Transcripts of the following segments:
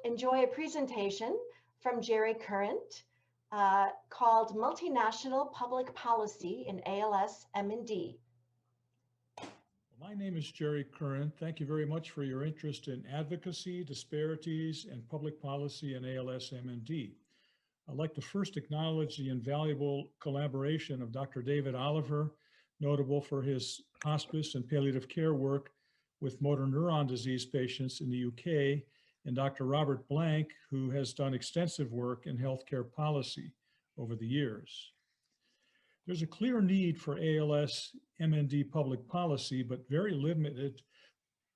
enjoy a presentation from Jerry Kurent called Multinational Public Policy in ALS MND. My name is Jerry Kurent. Thank you very much for your interest in advocacy, disparities, and public policy in ALS MND. I'd like to first acknowledge the invaluable collaboration of Dr. David Oliver, notable for his hospice and palliative care work with motor neuron disease patients in the UK, and Dr. Robert Blank, who has done extensive work in healthcare policy over the years. There's a clear need for ALS MND public policy, but very limited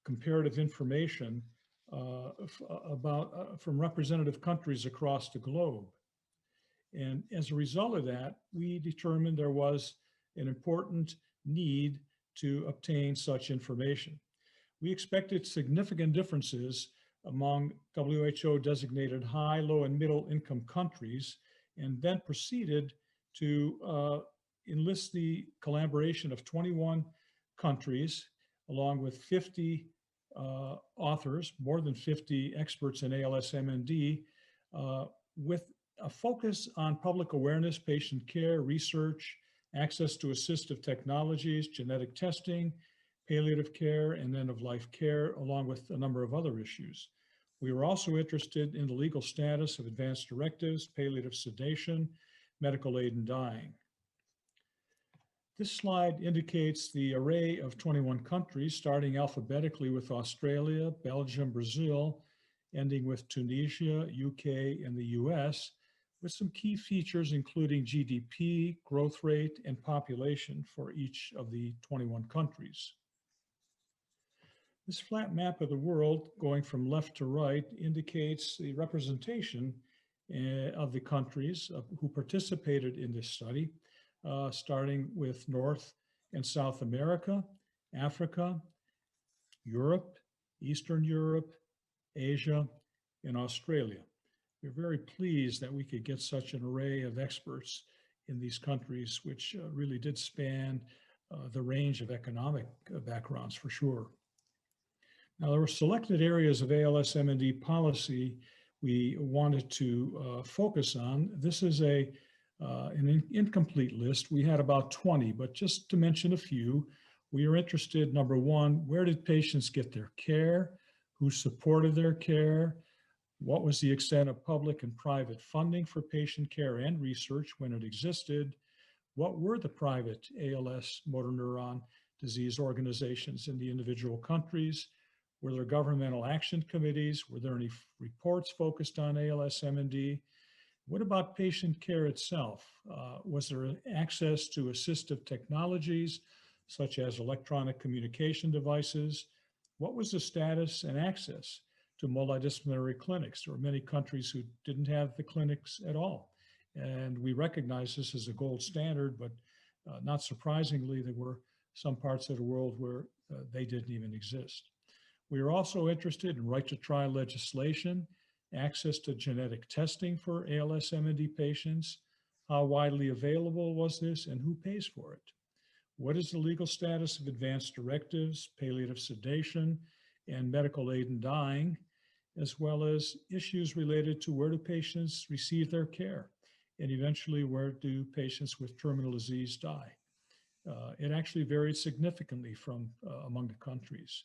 comparative information from representative countries across the globe. And as a result of that, we determined there was an important need to obtain such information. We expected significant differences among WHO designated high, low, and middle income countries, and then proceeded to enlist the collaboration of 21 countries, along with 50 authors, more than 50 experts in ALS MND, with a focus on public awareness, patient care, research, access to assistive technologies, genetic testing, palliative care, and end-of-life care, along with a number of other issues. We were also interested in the legal status of advanced directives, palliative sedation, medical aid in dying. This slide indicates the array of 21 countries, starting alphabetically with Australia, Belgium, Brazil, ending with Tunisia, UK, and the US, with some key features including GDP, growth rate, and population for each of the 21 countries. This flat map of the world, going from left to right, indicates the representation of the countries who participated in this study, starting with North and South America, Africa, Europe, Eastern Europe, Asia, and Australia. We're very pleased that we could get such an array of experts in these countries, which really did span the range of economic backgrounds for sure. Now, there were selected areas of ALS MND policy we wanted to focus on. This is an incomplete list. We had about 20, but just to mention a few, we are interested, number one, where did patients get their care? Who supported their care? What was the extent of public and private funding for patient care and research when it existed? What were the private ALS motor neuron disease organizations in the individual countries? Were there governmental action committees? Were there any reports focused on ALS MND? What about patient care itself? Was there access to assistive technologies, such as electronic communication devices? What was the status and access to multidisciplinary clinics? There were many countries who didn't have the clinics at all. And we recognize this as a gold standard, but not surprisingly, there were some parts of the world where they didn't even exist. We are also interested in right to try legislation, access to genetic testing for ALS MND patients. How widely available was this and who pays for it? What is the legal status of advanced directives, palliative sedation, and medical aid in dying, as well as issues related to where do patients receive their care, and eventually where do patients with terminal disease die? It actually varied significantly from among the countries.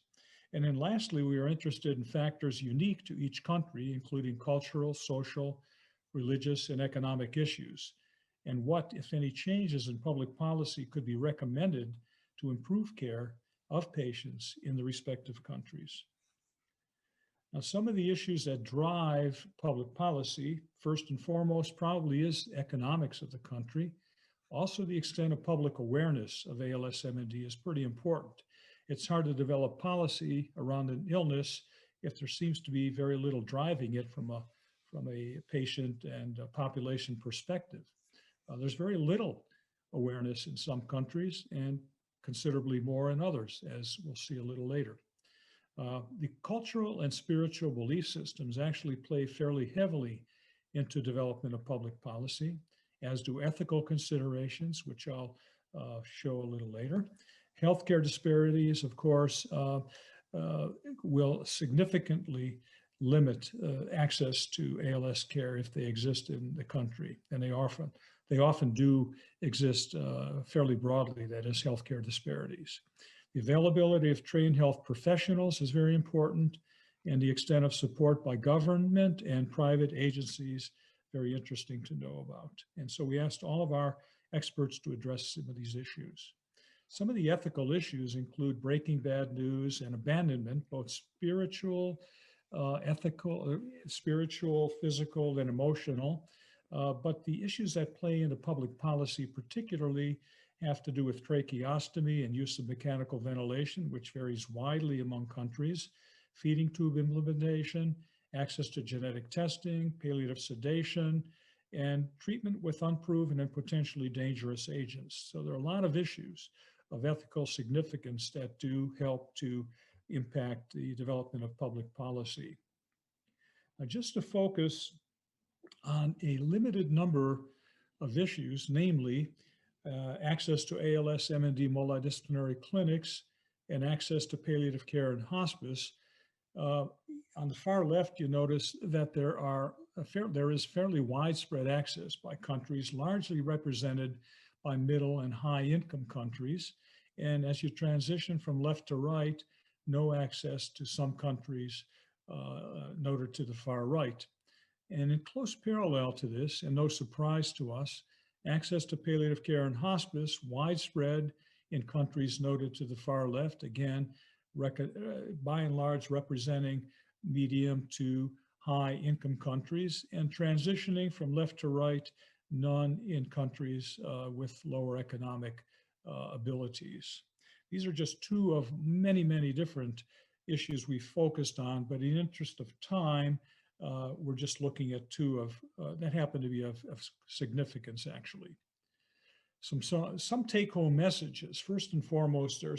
And then lastly, we are interested in factors unique to each country, including cultural, social, religious, and economic issues, and what, if any, changes in public policy could be recommended to improve care of patients in the respective countries. Now, some of the issues that drive public policy, first and foremost, probably is economics of the country. Also, the extent of public awareness of ALS MND is pretty important. It's hard to develop policy around an illness if there seems to be very little driving it from a patient and a population perspective. There's very little awareness in some countries and considerably more in others, as we'll see a little later. The cultural and spiritual belief systems actually play fairly heavily into development of public policy, as do ethical considerations, which I'll show a little later. Healthcare disparities, of course, will significantly limit access to ALS care if they exist in the country, and they often do exist fairly broadly, that is, healthcare disparities. The availability of trained health professionals is very important, and the extent of support by government and private agencies, very interesting to know about. And so we asked all of our experts to address some of these issues. Some of the ethical issues include breaking bad news and abandonment, both spiritual, spiritual, physical, and emotional. But the issues that play into public policy particularly have to do with tracheostomy and use of mechanical ventilation, which varies widely among countries, feeding tube implementation, access to genetic testing, palliative sedation, and treatment with unproven and potentially dangerous agents. So there are a lot of issues of ethical significance that do help to impact the development of public policy. Now, just to focus on a limited number of issues, namely access to ALS, MND multidisciplinary clinics, and access to palliative care and hospice. On the far left, you notice that there is fairly widespread access by countries, largely represented by middle and high income countries. And as you transition from left to right, no access to some countries noted to the far right. And in close parallel to this, and no surprise to us, access to palliative care and hospice, widespread in countries noted to the far left, again, by and large representing medium to high income countries, and transitioning from left to right, none in countries with lower economic abilities. These are just two of many, many different issues we focused on, but in the interest of time, we're just looking at two of that happen to be of significance, actually. Some take-home messages. First and foremost, there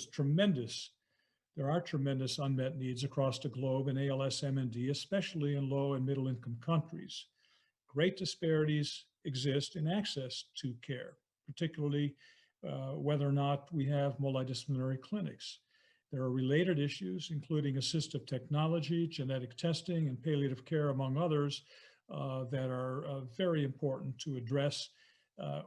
are tremendous unmet needs across the globe in ALS, MND, especially in low and middle income countries. Great disparities exist in access to care, particularly whether or not we have multidisciplinary clinics. There are related issues, including assistive technology, genetic testing, and palliative care, among others, that are very important to address.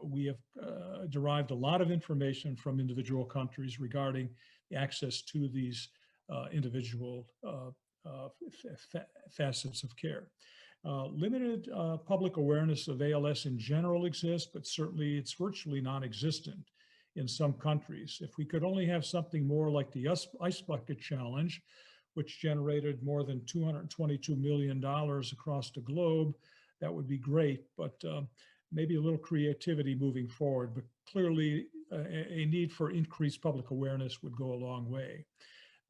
We have derived a lot of information from individual countries regarding access to these individual facets of care. Limited public awareness of ALS in general exists, but certainly it's virtually non-existent in some countries. If we could only have something more like the Ice Bucket Challenge, which generated more than $222 million across the globe, that would be great, but maybe a little creativity moving forward, but clearly a need for increased public awareness would go a long way.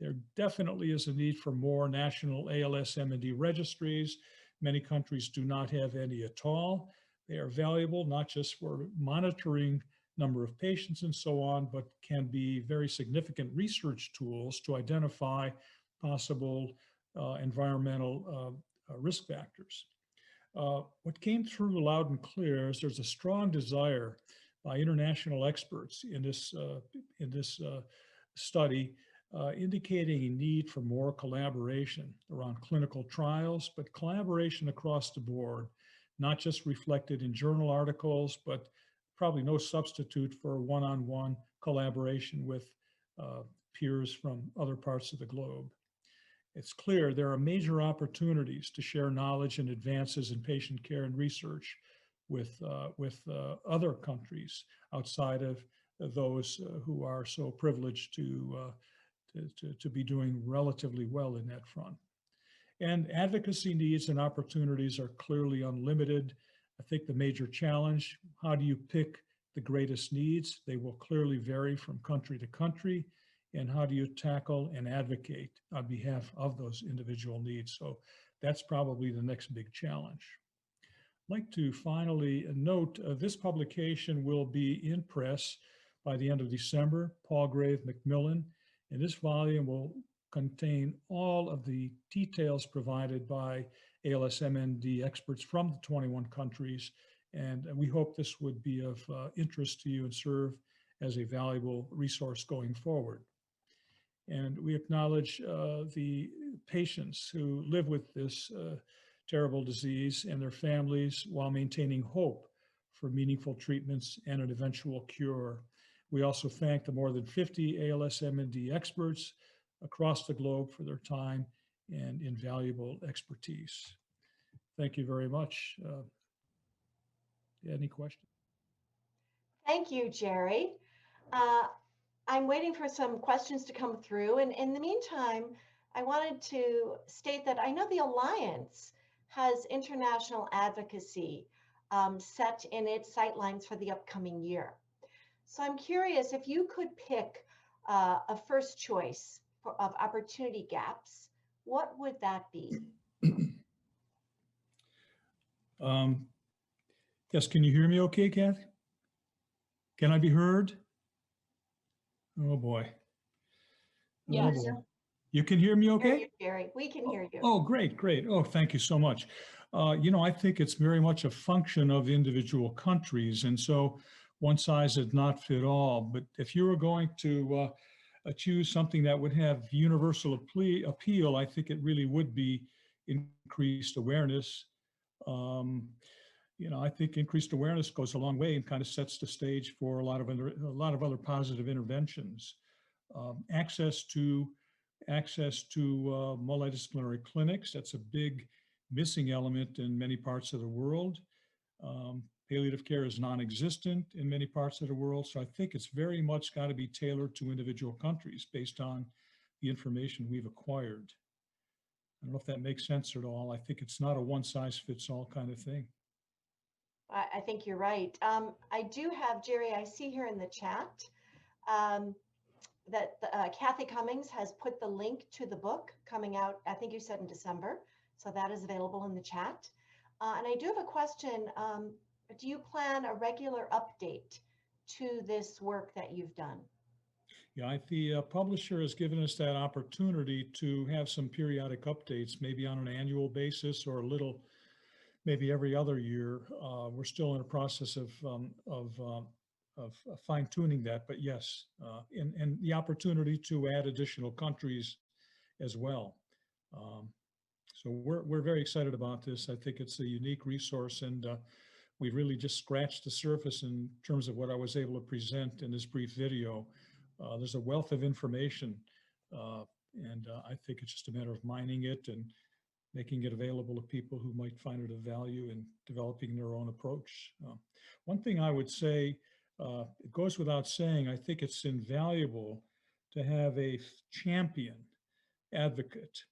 There definitely is a need for more national ALS MND registries. Many countries do not have any at all. They are valuable not just for monitoring number of patients and so on, but can be very significant research tools to identify possible environmental risk factors. What came through loud and clear is there's a strong desire by international experts in this study indicating a need for more collaboration around clinical trials, but collaboration across the board, not just reflected in journal articles, but probably no substitute for one-on-one collaboration with peers from other parts of the globe. It's clear there are major opportunities to share knowledge and advances in patient care and research with other countries outside of those who are so privileged to be doing relatively well in that front. And advocacy needs and opportunities are clearly unlimited. I think the major challenge, how do you pick the greatest needs? They will clearly vary from country to country. And how do you tackle and advocate on behalf of those individual needs? So that's probably the next big challenge. I'd like to finally note this publication will be in press by the end of December. Palgrave Macmillan, and this volume will contain all of the details provided by ALS-MND experts from the 21 countries, and we hope this would be of interest to you and serve as a valuable resource going forward. And we acknowledge the patients who live with this terrible disease and their families while maintaining hope for meaningful treatments and an eventual cure. We also thank the more than 50 ALS MND experts across the globe for their time and invaluable expertise. Thank you very much. Any questions? Thank you, Jerry. I'm waiting for some questions to come through. And in the meantime, I wanted to state that I know the Alliance has international advocacy set in its sightlines for the upcoming year. So I'm curious if you could pick a first choice of opportunity gaps, what would that be? Yes, can you hear me okay, Kathy? Can I be heard? Oh boy. Yes. Oh boy. You can hear me okay? Hear you, Jerry. We can hear you. Oh, great, great. Oh, thank you so much. I think it's very much a function of individual countries. And so one size does not fit all. But if you were going to choose something that would have universal appeal, I think it really would be increased awareness. I think increased awareness goes a long way and kind of sets the stage for a lot of other positive interventions. Access to multidisciplinary clinics, that's a big missing element in many parts of the world. Palliative care is non-existent in many parts of the world, so I think it's very much got to be tailored to individual countries based on the information we've acquired. I don't know if that makes sense at all. I think it's not a one-size-fits-all kind of thing. I think you're right. I do have, Jerry, I see here in the chat that Kathy Cummings has put the link to the book coming out, I think you said in December. So that is available in the chat. And I do have a question. Do you plan a regular update to this work that you've done? Yeah, the publisher has given us that opportunity to have some periodic updates, maybe on an annual basis or a little, maybe every other year. We're still in a process of fine tuning that, but yes, and the opportunity to add additional countries as well. So we're very excited about this. I think it's a unique resource, and we've really just scratched the surface in terms of what I was able to present in this brief video. There's a wealth of information, and I think it's just a matter of mining it and making it available to people who might find it of value in developing their own approach. One thing I would say, it goes without saying, I think it's invaluable to have a champion advocate.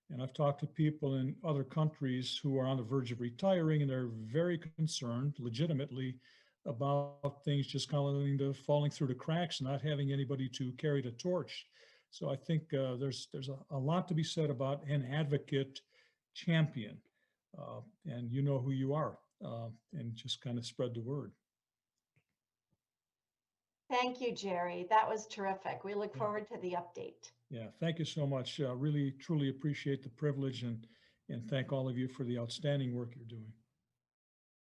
And I've talked to people in other countries who are on the verge of retiring, and they're very concerned, legitimately, about things just kind of falling through the cracks and not having anybody to carry the torch. So I think there's a lot to be said about an advocate champion, and you know who you are, and just kind of spread the word. Thank you, Jerry. That was terrific. We look forward to the update. Yeah, thank you so much. Really, truly appreciate the privilege, and thank all of you for the outstanding work you're doing.